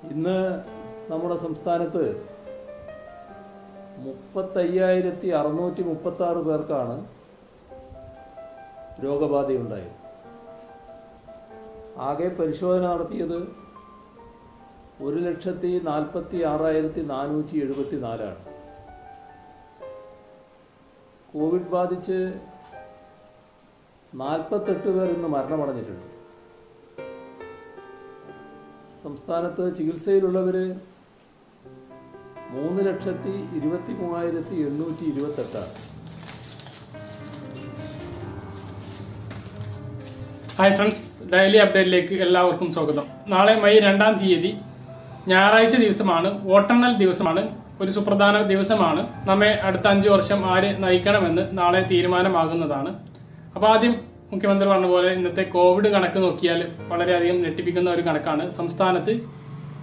ഇന്ന് നമ്മുടെ സംസ്ഥാനത്ത് 35,636 പേർക്കാണ് രോഗബാധയുണ്ടായത്. ആകെ പരിശോധന നടത്തിയത് 1,46,474 ആണ്. കോവിഡ് ബാധിച്ച് 48 പേർ ഇന്ന് മരണമടഞ്ഞിട്ടുണ്ട്. സംസ്ഥാനത്ത് ചികിത്സയിലുള്ളവർ 3,23,828 ആണ്. ഹായ് ഫ്രണ്ട്സ്, ഡെയിലി അപ്ഡേറ്റിലേക്ക് എല്ലാവർക്കും സ്വാഗതം. നാളെ മെയ് 2-ാം തീയതി ഞായറാഴ്ച ദിവസമാണ്, വോട്ടെണ്ണൽ ദിവസമാണ്. ഒരു സുപ്രധാന ദിവസമാണ്. നമ്മെ അടുത്ത 5 വർഷം ആര് നയിക്കണമെന്ന് നാളെ തീരുമാനമാകുന്നതാണ്. അപ്പോൾ ആദ്യം മുഖ്യമന്ത്രി പറഞ്ഞ പോലെ ഇന്നത്തെ കോവിഡ് കണക്ക് നോക്കിയാൽ വളരെയധികം ഞെട്ടിപ്പിക്കുന്ന ഒരു കണക്കാണ്. സംസ്ഥാനത്ത്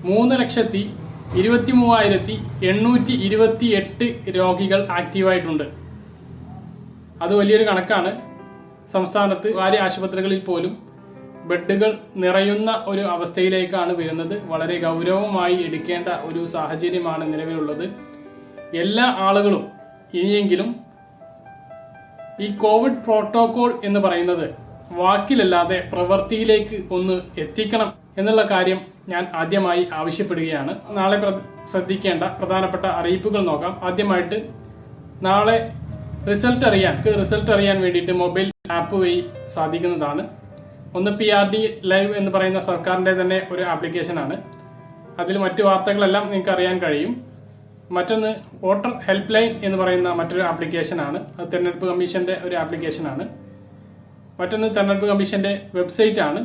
3,23,828 രോഗികൾ ആക്റ്റീവായിട്ടുണ്ട്. അത് വലിയൊരു കണക്കാണ്. സംസ്ഥാനത്ത് വലിയ ആശുപത്രികളിൽ പോലും ബെഡുകൾ നിറയുന്ന ഒരു അവസ്ഥയിലേക്കാണ് വരുന്നത്. വളരെ ഗൗരവമായി എടുക്കേണ്ട ഒരു സാഹചര്യമാണ് നിലവിലുള്ളത്. എല്ലാ ആളുകളും ഇനിയെങ്കിലും ഈ കോവിഡ് പ്രോട്ടോകോൾ എന്ന് പറയുന്നത് വാക്കിലല്ലാതെ പ്രവൃത്തിയിലേക്ക് ഒന്ന് എത്തിക്കണം എന്നുള്ള കാര്യം ഞാൻ ആദ്യമായി ആവശ്യപ്പെടുകയാണ്. നാളെ ശ്രദ്ധിക്കേണ്ട പ്രധാനപ്പെട്ട അറിയിപ്പുകൾ നോക്കാം. ആദ്യമായിട്ട് നാളെ റിസൾട്ട് അറിയാൻ വേണ്ടിയിട്ട് മൊബൈൽ ആപ്പ് വഴി സാധിക്കുന്നതാണ്. ഒന്ന് PRD ലൈവ് എന്ന് പറയുന്ന സർക്കാരിന്റെ തന്നെ ഒരു ആപ്ലിക്കേഷനാണ്. അതിൽ മറ്റു വാർത്തകളെല്ലാം നിങ്ങൾക്ക് അറിയാൻ കഴിയും. മറ്റൊന്ന് വോട്ടർ ഹെൽപ്പ് ലൈൻ എന്ന് പറയുന്ന മറ്റൊരു ആപ്ലിക്കേഷനാണ്. അത് തെരഞ്ഞെടുപ്പ് കമ്മീഷന്റെ ഒരു ആപ്ലിക്കേഷനാണ്. മറ്റൊന്ന് തെരഞ്ഞെടുപ്പ് കമ്മീഷന്റെ വെബ്സൈറ്റ് ആണ്.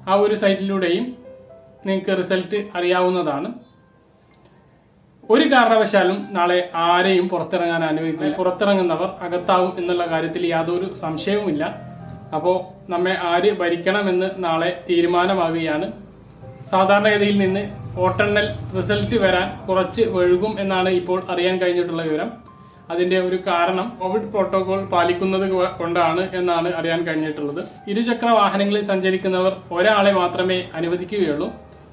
ആ ഒരു സൈറ്റിലൂടെയും നിങ്ങൾക്ക് റിസൾട്ട് അറിയാവുന്നതാണ്. ഒരു കാരണവശാലും നാളെ ആരെയും പുറത്തിറങ്ങാൻ അനുവദിക്കില്ല. പുറത്തിറങ്ങുന്നവർ അകത്താവും എന്നുള്ള കാര്യത്തിൽ യാതൊരു സംശയവുമില്ല. അപ്പോൾ നമ്മെ ആര് ഭരിക്കണമെന്ന് നാളെ തീരുമാനമാകുകയാണ്. സാധാരണഗതിയിൽ നിന്ന് വോട്ടെണ്ണൽ റിസൾട്ട് വരാൻ കുറച്ച് വൈകും എന്നാണ് ഇപ്പോൾ അറിയാൻ കഴിഞ്ഞിട്ടുള്ള വിവരം. അതിന്റെ ഒരു കാരണം കോവിഡ് പ്രോട്ടോകോൾ പാലിക്കുന്നത് കൊണ്ടാണ് എന്നാണ് അറിയാൻ കഴിഞ്ഞിട്ടുള്ളത്. ഇരുചക്ര വാഹനങ്ങളിൽ സഞ്ചരിക്കുന്നവർ ഒരാളെ മാത്രമേ അനുവദിക്കുകയുള്ളൂ.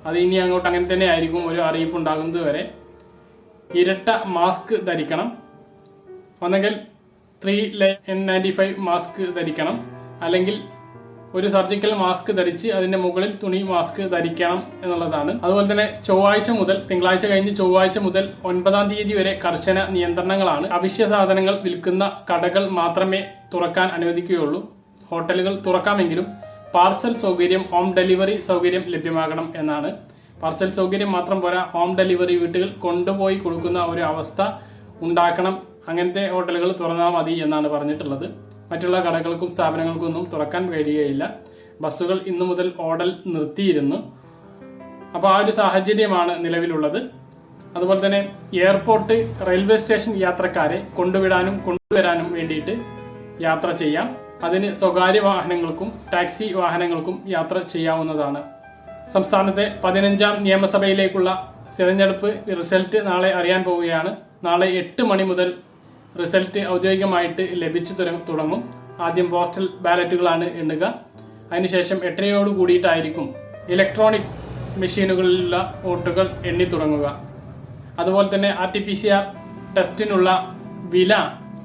അത് ഇനി അങ്ങോട്ട് അങ്ങനെ തന്നെ ആയിരിക്കും. ഒരു അറിയിപ്പ് ഉണ്ടാകുന്നത് വരെ ഇരട്ട മാസ്ക് ധരിക്കണം. ഒന്നെങ്കിൽ 3N95 മാസ്ക് ധരിക്കണം, അല്ലെങ്കിൽ ഒരു സർജിക്കൽ മാസ്ക് ധരിച്ച് അതിന്റെ മുകളിൽ തുണി മാസ്ക് ധരിക്കണം എന്നുള്ളതാണ്. അതുപോലെ തന്നെ തിങ്കളാഴ്ച കഴിഞ്ഞ് ചൊവ്വാഴ്ച മുതൽ 9-ാം തീയതി വരെ കർശന നിയന്ത്രണങ്ങളാണ്. അവശ്യ സാധനങ്ങൾ വിൽക്കുന്ന കടകൾ മാത്രമേ തുറക്കാൻ അനുവദിക്കുകയുള്ളൂ. ഹോട്ടലുകൾ തുറക്കാമെങ്കിലും പാർസൽ സൗകര്യം, ഹോം ഡെലിവറി സൗകര്യം ലഭ്യമാകണം എന്നാണ്. പാർസൽ സൗകര്യം മാത്രം പോരാ, ഹോം ഡെലിവറി വീട്ടുകൾ കൊണ്ടുപോയി കൊടുക്കുന്ന ഒരു അവസ്ഥ ഉണ്ടാക്കണം. അങ്ങനത്തെ ഹോട്ടലുകൾ തുറന്നാൽ മതി എന്നാണ് പറഞ്ഞിട്ടുള്ളത്. മറ്റുള്ള കടകൾക്കും സ്ഥാപനങ്ങൾക്കും ഒന്നും തുറക്കാൻ കഴിയുകയില്ല. ബസ്സുകൾ ഇന്നു മുതൽ ഓടൽ നിർത്തിയിരുന്നു. അപ്പോൾ ആ ഒരു സാഹചര്യമാണ് നിലവിലുള്ളത്. അതുപോലെ തന്നെ എയർപോർട്ട്, റെയിൽവേ സ്റ്റേഷൻ യാത്രക്കാരെ കൊണ്ടുവിടാനും കൊണ്ടുവരാനും വേണ്ടിയിട്ട് യാത്ര ചെയ്യാം. അതിന് സ്വകാര്യ വാഹനങ്ങൾക്കും ടാക്സി വാഹനങ്ങൾക്കും യാത്ര ചെയ്യാവുന്നതാണ്. സംസ്ഥാനത്തെ 15-ാം നിയമസഭയിലേക്കുള്ള തിരഞ്ഞെടുപ്പ് റിസൾട്ട് നാളെ അറിയാൻ പോവുകയാണ്. നാളെ 8 മണി മുതൽ റിസൾട്ട് ഔദ്യോഗികമായിട്ട് ലഭിച്ചു തുടങ്ങും. ആദ്യം പോസ്റ്റൽ ബാലറ്റുകളാണ് എണ്ണുക. അതിനുശേഷം 8:30 കൂടിയിട്ടായിരിക്കും ഇലക്ട്രോണിക് മെഷീനുകളിലുള്ള വോട്ടുകൾ എണ്ണി തുടങ്ങുക. അതുപോലെ തന്നെ RT-PCR ടെസ്റ്റിനുള്ള വില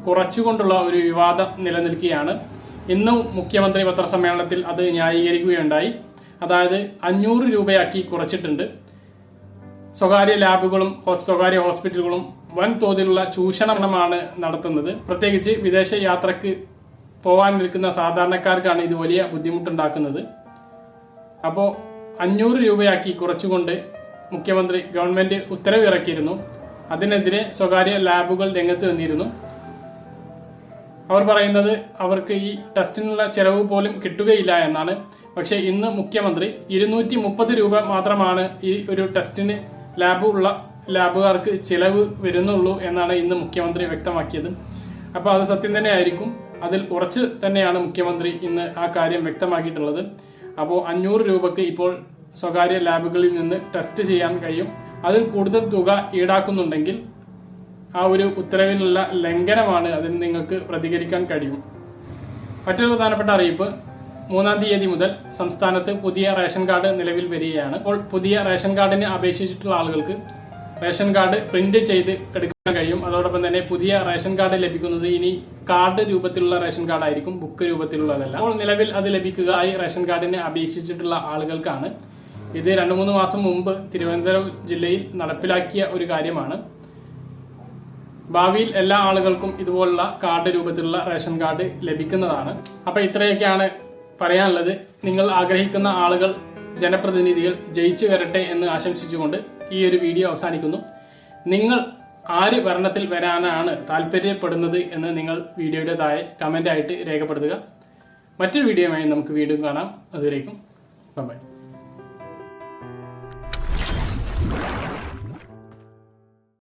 കുറച്ചുകൊണ്ടുള്ള ഒരു വിവാദം നിലനിൽക്കുകയാണ്. ഇന്നും മുഖ്യമന്ത്രി പത്രസമ്മേളനത്തിൽ അത് ന്യായീകരിക്കുകയുണ്ടായി. അതായത് 500 രൂപയാക്കി കുറച്ചിട്ടുണ്ട്. സ്വകാര്യ ലാബുകളും സ്വകാര്യ ഹോസ്പിറ്റലുകളും വൻതോതിലുള്ള ചൂഷണമാണ് നടത്തുന്നത്. പ്രത്യേകിച്ച് വിദേശ യാത്രക്ക് പോകാൻ നിൽക്കുന്ന സാധാരണക്കാർക്കാണ് ഇത് വലിയ ബുദ്ധിമുട്ടുണ്ടാക്കുന്നത്. അപ്പോൾ 500 രൂപയാക്കി കുറച്ചുകൊണ്ട് ഗവൺമെന്റ് ഉത്തരവ് ഇറക്കിയിരുന്നു. അതിനെതിരെ സ്വകാര്യ ലാബുകൾ രംഗത്ത് വന്നിരുന്നു. അവർ പറയുന്നത് അവർക്ക് ഈ ടെസ്റ്റിനുള്ള ചെലവ് പോലും കിട്ടുകയില്ല എന്നാണ്. പക്ഷേ ഇന്ന് മുഖ്യമന്ത്രി 230 രൂപ മാത്രമാണ് ഈ ഒരു ടെസ്റ്റിന് ലാബുകാർക്ക് ചിലവ് വരുന്നുള്ളൂ എന്നാണ് ഇന്ന് മുഖ്യമന്ത്രി വ്യക്തമാക്കിയത്. അപ്പോൾ അത് സത്യം തന്നെ ആയിരിക്കും. അതിൽ ഉറച്ച് തന്നെയാണ് മുഖ്യമന്ത്രി ഇന്ന് ആ കാര്യം വ്യക്തമാക്കിയിട്ടുള്ളത്. അപ്പോൾ 500 രൂപക്ക് ഇപ്പോൾ സ്വകാര്യ ലാബുകളിൽ നിന്ന് ടെസ്റ്റ് ചെയ്യാൻ കഴിയും. അതിൽ കൂടുതൽ തുക ഈടാക്കുന്നുണ്ടെങ്കിൽ ആ ഒരു ഉത്തരവിനുള്ള ലംഘനമാണ്. അതിന് നിങ്ങൾക്ക് പ്രതികരിക്കാൻ കഴിയും. മറ്റൊരു പ്രധാനപ്പെട്ട അറിയിപ്പ്, 3-ാം തീയതി മുതൽ സംസ്ഥാനത്ത് പുതിയ റേഷൻ കാർഡ് നിലവിൽ വരികയാണ്. അപ്പോൾ പുതിയ റേഷൻ കാർഡിന് അപേക്ഷിച്ചിട്ടുള്ള ആളുകൾക്ക് റേഷൻ കാർഡ് പ്രിന്റ് ചെയ്ത് എടുക്കാൻ കഴിയും. അതോടൊപ്പം തന്നെ പുതിയ റേഷൻ കാർഡ് ലഭിക്കുന്നത് ഇനി കാർഡ് രൂപത്തിലുള്ള റേഷൻ കാർഡ് ആയിരിക്കും, ബുക്ക് രൂപത്തിലുള്ളതല്ല. അപ്പോൾ നിലവിൽ അത് ലഭിക്കുക ഈ റേഷൻ കാർഡിന് അപേക്ഷിച്ചിട്ടുള്ള ആളുകൾക്കാണ്. ഇത് 2-3 മാസം മുമ്പ് തിരുവനന്തപുരം ജില്ലയിൽ നടപ്പിലാക്കിയ ഒരു കാര്യമാണ്. ഭാവിയിൽ എല്ലാ ആളുകൾക്കും ഇതുപോലുള്ള കാർഡ് രൂപത്തിലുള്ള റേഷൻ കാർഡ് ലഭിക്കുന്നതാണ്. അപ്പൊ ഇത്രയൊക്കെയാണ് പറയാനുള്ളത്. നിങ്ങൾ ആഗ്രഹിക്കുന്ന ആളുകൾ, ജനപ്രതിനിധികൾ ജയിച്ചു വരട്ടെ എന്ന് ആശംസിച്ചുകൊണ്ട് ഈ ഒരു വീഡിയോ അവസാനിക്കുന്നു. നിങ്ങൾ ആര് ഭരണത്തിൽ വരാനാണ് താല്പര്യപ്പെടുന്നത് എന്ന് നിങ്ങൾ വീഡിയോയുടെ താഴെ കമന്റ് ആയിട്ട് രേഖപ്പെടുത്തുക. മറ്റൊരു വീഡിയോയുമായി നമുക്ക് വീണ്ടും കാണാം. അതുവരേക്കും ബൈ.